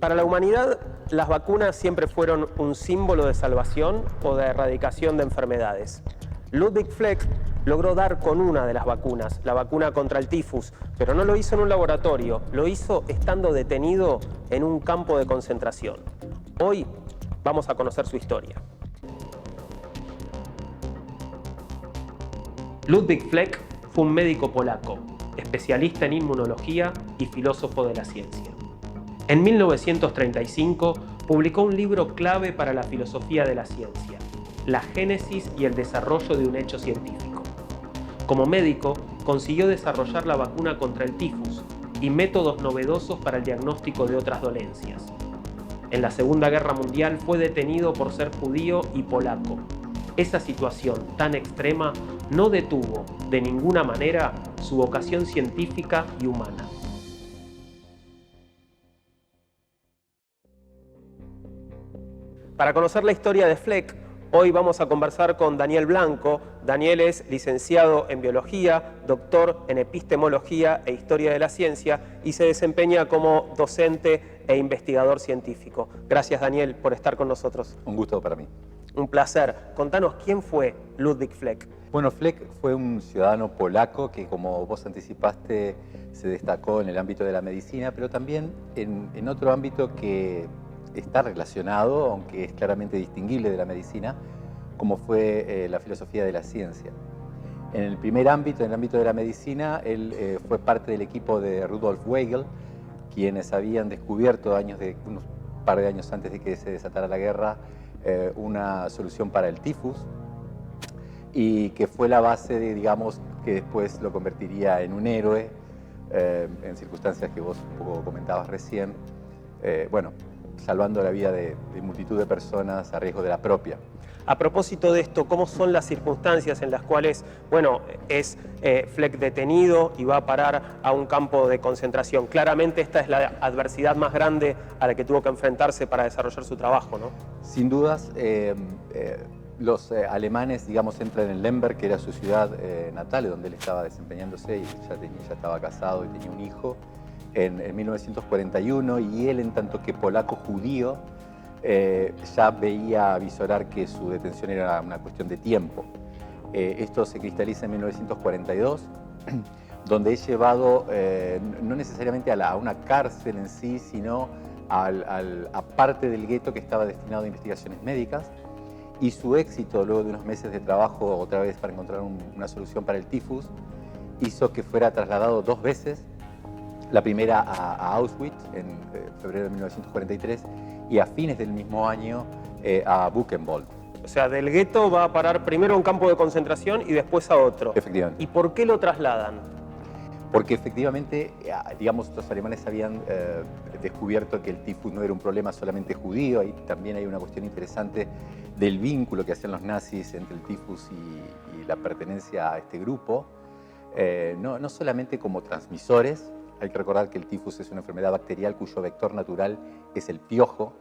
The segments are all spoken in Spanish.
Para la humanidad, las vacunas siempre fueron un símbolo de salvación o de erradicación de enfermedades. Ludwig Fleck logró dar con una de las vacunas, la vacuna contra el tifus, pero no lo hizo en un laboratorio, lo hizo estando detenido en un campo de concentración. Hoy vamos a conocer su historia. Ludwig Fleck fue un médico polaco, especialista en inmunología y filósofo de la ciencia. En 1935 publicó un libro clave para la filosofía de la ciencia, La génesis y el desarrollo de un hecho científico. Como médico, consiguió desarrollar la vacuna contra el tifus y métodos novedosos para el diagnóstico de otras dolencias. En la Segunda Guerra Mundial fue detenido por ser judío y polaco. Esa situación tan extrema no detuvo de ninguna manera su vocación científica y humana. Para conocer la historia de Fleck, hoy vamos a conversar con Daniel Blanco. Daniel es licenciado en Biología, doctor en Epistemología e Historia de la Ciencia y se desempeña como docente e investigador científico. Gracias, Daniel, por estar con nosotros. Un gusto para mí. Un placer. Contanos, ¿quién fue Ludwig Fleck? Bueno, Fleck fue un ciudadano polaco que, como vos anticipaste, se destacó en el ámbito de la medicina, pero también en otro ámbito que está relacionado, aunque es claramente distinguible de la medicina, como fue la filosofía de la ciencia. En el primer ámbito, en el ámbito de la medicina, él fue parte del equipo de Rudolf Weigel, quienes habían descubierto unos par de años antes de que se desatara la guerra, una solución para el tifus, y que fue la base de, digamos, que después lo convertiría en un héroe, en circunstancias que vos un poco comentabas recién, bueno, salvando la vida de multitud de personas a riesgo de la propia. A propósito de esto, ¿cómo son las circunstancias en las cuales, bueno, es Fleck detenido y va a parar a un campo de concentración? Claramente esta es la adversidad más grande a la que tuvo que enfrentarse para desarrollar su trabajo, ¿no? Sin dudas, los alemanes, digamos, entran en Lemberg, que era su ciudad natal, donde él estaba desempeñándose y ya estaba casado y tenía un hijo, en 1941, y él, en tanto que polaco judío, ya veía visorar que su detención era una cuestión de tiempo. Esto se cristaliza en 1942, donde es llevado no necesariamente a una cárcel en sí, sino a parte del gueto que estaba destinado a investigaciones médicas, y su éxito, luego de unos meses de trabajo otra vez para encontrar una solución para el tifus, hizo que fuera trasladado 2 veces, la primera a Auschwitz en febrero de 1943 y a fines del mismo año a Buchenwald. O sea, del gueto va a parar primero a un campo de concentración y después a otro. Efectivamente. ¿Y por qué lo trasladan? Porque efectivamente, digamos, los alemanes habían descubierto que el tifus no era un problema solamente judío. Ahí también hay una cuestión interesante del vínculo que hacían los nazis entre el tifus y la pertenencia a este grupo. No solamente como transmisores. Hay que recordar que el tifus es una enfermedad bacterial cuyo vector natural es el piojo,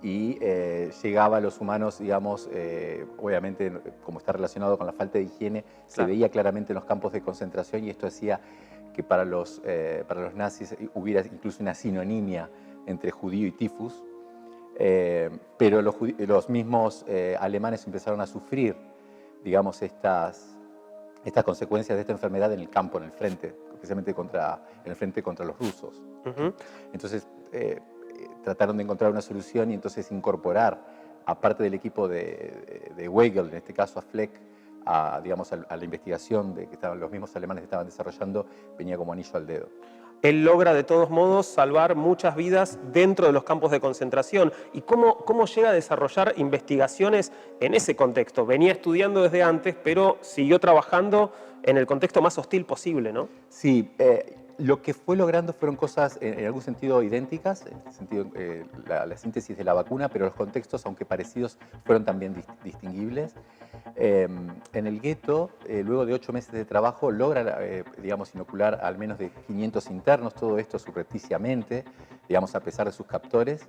y llegaba a los humanos, digamos, obviamente, como está relacionado con la falta de higiene, se veía claramente en los campos de concentración, y esto hacía que para los nazis hubiera incluso una sinonimia entre judío y tifus, pero los mismos alemanes empezaron a sufrir, digamos, estas consecuencias de esta enfermedad en el campo, en el frente, especialmente en el frente contra los rusos. Entonces trataron de encontrar una solución y entonces incorporar, aparte del equipo de Weigel, en este caso a Fleck, digamos, a la investigación que los mismos alemanes estaban desarrollando, venía como anillo al dedo. Él logra de todos modos salvar muchas vidas dentro de los campos de concentración. ¿Y cómo llega a desarrollar investigaciones en ese contexto? Venía estudiando desde antes, pero siguió trabajando en el contexto más hostil posible, ¿no? Sí, lo que fue logrando fueron cosas en algún sentido idénticas, en el sentido la síntesis de la vacuna, pero los contextos, aunque parecidos, fueron también distinguibles. En el gueto, luego de 8 meses de trabajo, logra, digamos, inocular al menos de 500 internos, todo esto subrepticiamente, digamos, a pesar de sus captores,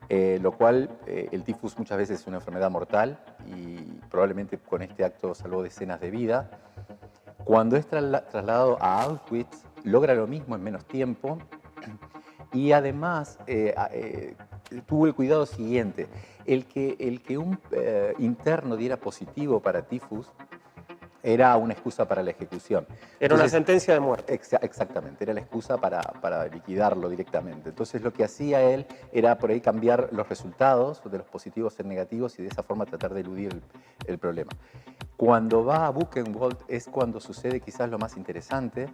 lo cual el tifus muchas veces es una enfermedad mortal y probablemente con este acto salvó decenas de vidas. Cuando es trasladado a Auschwitz, logra lo mismo en menos tiempo Y además tuvo el cuidado siguiente, el que un interno diera positivo para tifus era una excusa para la ejecución. Era una sentencia de muerte. Exactamente, era la excusa para liquidarlo directamente. Entonces lo que hacía él era por ahí cambiar los resultados de los positivos en negativos y de esa forma tratar de eludir el problema. Cuando va a Buchenwald es cuando sucede quizás lo más interesante,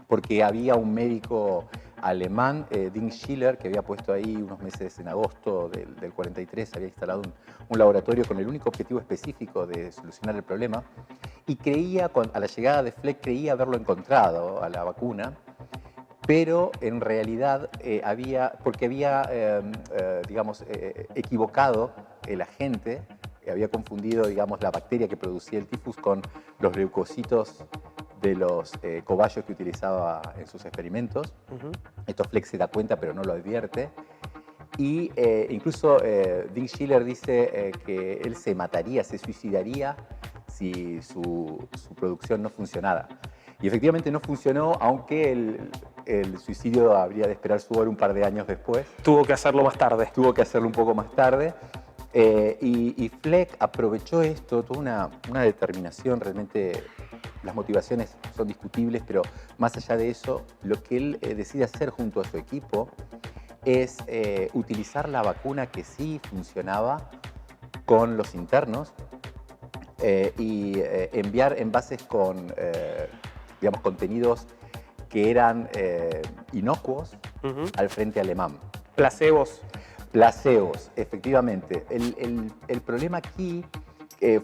porque había un médico alemán, Ding Schiller, que había puesto ahí unos meses en agosto del 43, había instalado un laboratorio con el único objetivo específico de solucionar el problema, y creía, a la llegada de Fleck, creía haberlo encontrado a la vacuna, pero en realidad porque había digamos, equivocado el agente, había confundido, digamos, la bacteria que producía el tifus con los leucocitos de los cobayos que utilizaba en sus experimentos. Esto Fleck se da cuenta, pero no lo advierte. Y incluso Ding Schiller dice que él se mataría, se suicidaría si su producción no funcionara. Y efectivamente no funcionó, aunque el suicidio habría de esperar su hora un par de años después. Tuvo que hacerlo más tarde. Tuvo que hacerlo un poco más tarde. Y Fleck aprovechó esto, tuvo una determinación, realmente las motivaciones son discutibles, pero más allá de eso, lo que él decide hacer junto a su equipo es utilizar la vacuna que sí funcionaba con los internos y enviar envases con digamos, contenidos que eran inocuos al frente alemán. Placebos. Placebos, efectivamente. El problema aquí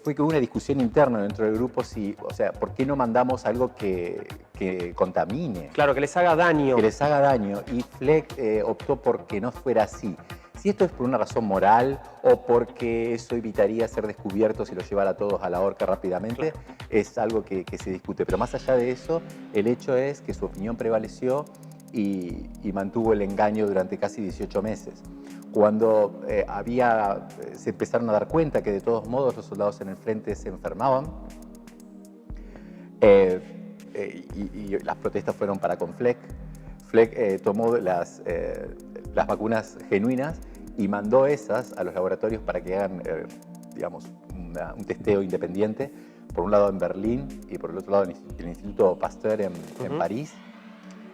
fue que hubo una discusión interna dentro del grupo, o sea, ¿por qué no mandamos algo que contamine? Claro, que les haga daño. Que les haga daño, y Fleck optó por que no fuera así. Si esto es por una razón moral o porque eso evitaría ser descubiertos y los llevar a todos a la horca rápidamente, claro, es algo que se discute. Pero más allá de eso, el hecho es que su opinión prevaleció y mantuvo el engaño durante casi 18 meses. Cuando se empezaron a dar cuenta que de todos modos los soldados en el frente se enfermaban y las protestas fueron para con Fleck. Fleck tomó las vacunas genuinas y mandó esas a los laboratorios para que hagan, digamos, un testeo independiente, por un lado en Berlín y por el otro lado en el Instituto Pasteur en París,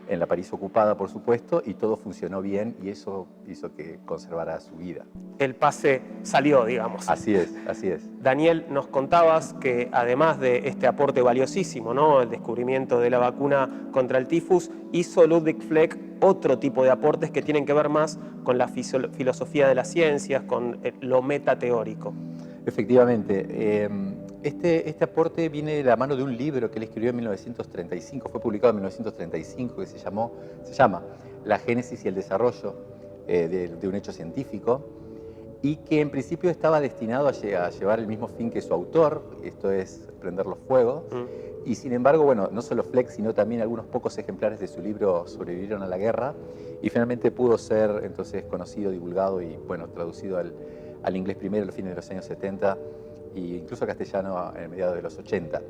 en la París ocupada, por supuesto, y todo funcionó bien y eso hizo que conservara su vida. El pase salió, digamos. Así es, así es. Daniel, nos contabas que además de este aporte valiosísimo, ¿no?, el descubrimiento de la vacuna contra el tifus, hizo Ludwig Fleck otro tipo de aportes que tienen que ver más con la filosofía de las ciencias, con lo metateórico. Efectivamente. Este aporte viene de la mano de un libro que él escribió en 1935, fue publicado en 1935, que se llama La génesis y el desarrollo de un hecho científico, y que en principio estaba destinado a llevar el mismo fin que su autor, esto es prender los fuegos, y sin embargo, bueno, no solo Fleck, sino también algunos pocos ejemplares de su libro sobrevivieron a la guerra, y finalmente pudo ser entonces conocido, divulgado y, bueno, traducido al inglés primero a los fines de los años 70, e incluso castellano en mediados de los 80.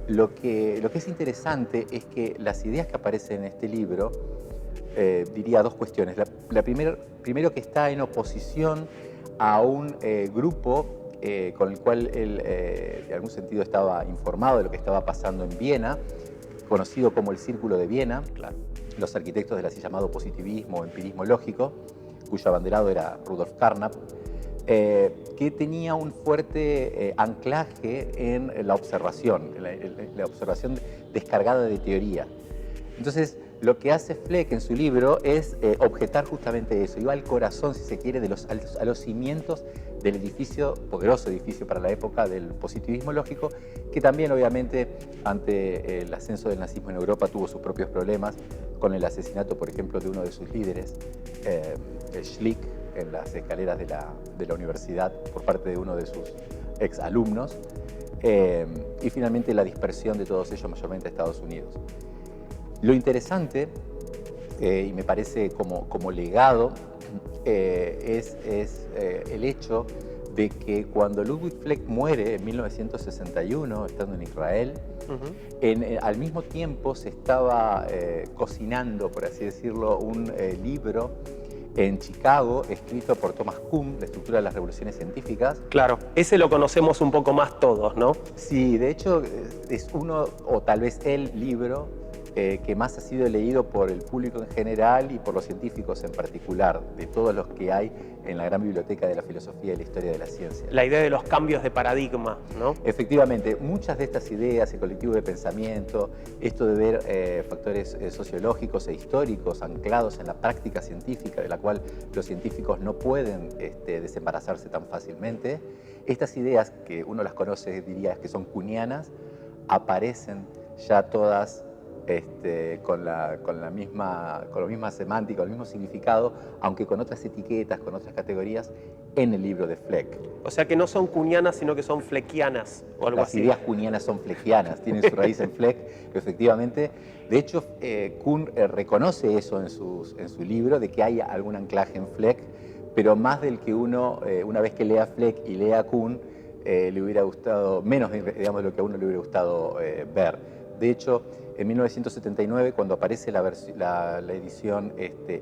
Lo que es interesante es que las ideas que aparecen en este libro, diría dos cuestiones. La primero, que está en oposición a un grupo con el cual él, en algún sentido, estaba informado de lo que estaba pasando en Viena, conocido como el Círculo de Viena, claro, los arquitectos del así llamado positivismo o empirismo lógico, cuyo abanderado era Rudolf Carnap, que tenía un fuerte anclaje en la observación, la observación descargada de teoría. Entonces, lo que hace Fleck en su libro es objetar justamente eso, y va al corazón, si se quiere, a los cimientos del edificio, poderoso edificio para la época del positivismo lógico, que también obviamente ante el ascenso del nazismo en Europa tuvo sus propios problemas, con el asesinato, por ejemplo, de uno de sus líderes, Schlick, en las escaleras de la universidad por parte de uno de sus exalumnos, y finalmente la dispersión de todos ellos mayormente a Estados Unidos. Lo interesante, y me parece como legado, es el hecho de que cuando Ludwig Fleck muere en 1961, estando en Israel, Al mismo tiempo se estaba cocinando, por así decirlo, un libro en Chicago, escrito por Thomas Kuhn, La estructura de las revoluciones científicas. Claro, ese lo conocemos un poco más todos, ¿no? Sí, de hecho es uno, o tal vez el libro que más ha sido leído por el público en general y por los científicos en particular, de todos los que hay en la gran biblioteca de la filosofía y la historia de la ciencia. La idea de los cambios de paradigma, ¿no? Efectivamente, muchas de estas ideas, el colectivo de pensamiento, esto de ver factores sociológicos e históricos anclados en la práctica científica, de la cual los científicos no pueden desembarazarse tan fácilmente, estas ideas que uno las conoce, diría que son kuhnianas, aparecen ya todas con la misma semántica, con el mismo significado, aunque con otras etiquetas, con otras categorías, en el libro de Fleck. O sea que no son kuhnianas, sino que son fleckianas o algo así. Las ideas kuhnianas son fleckianas, tienen su raíz en Fleck, efectivamente. De hecho, Kuhn reconoce eso en su libro, de que hay algún anclaje en Fleck, pero más del que uno, una vez que lea Fleck y lea Kuhn, le hubiera gustado, menos digamos, de lo que a uno le hubiera gustado ver. De hecho, en 1979, cuando aparece la edición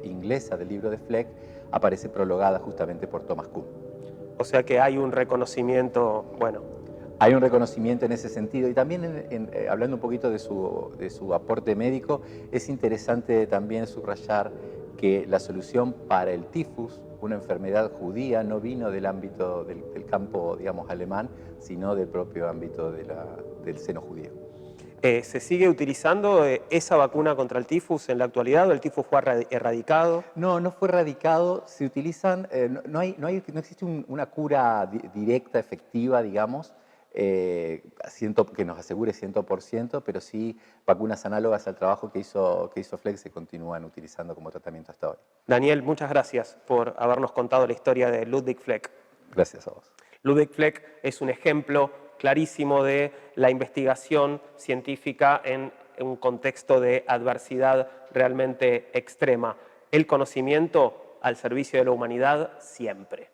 inglesa del libro de Fleck, aparece prologada justamente por Thomas Kuhn. O sea que hay un reconocimiento, bueno. Hay un reconocimiento en ese sentido. Y también, hablando un poquito de su aporte médico, es interesante también subrayar que la solución para el tifus, una enfermedad judía, no vino del ámbito del campo, digamos, alemán, sino del propio ámbito del seno judío. ¿Se sigue utilizando esa vacuna contra el tifus en la actualidad o el tifus fue erradicado? No, no fue erradicado. Se utilizan, no existe una cura directa, efectiva, digamos, que nos asegure 100%, pero sí vacunas análogas al trabajo que hizo Fleck se continúan utilizando como tratamiento hasta hoy. Daniel, muchas gracias por habernos contado la historia de Ludwig Fleck. Gracias a vos. Ludwig Fleck es un ejemplo clarísimo de la investigación científica en un contexto de adversidad realmente extrema. El conocimiento al servicio de la humanidad siempre.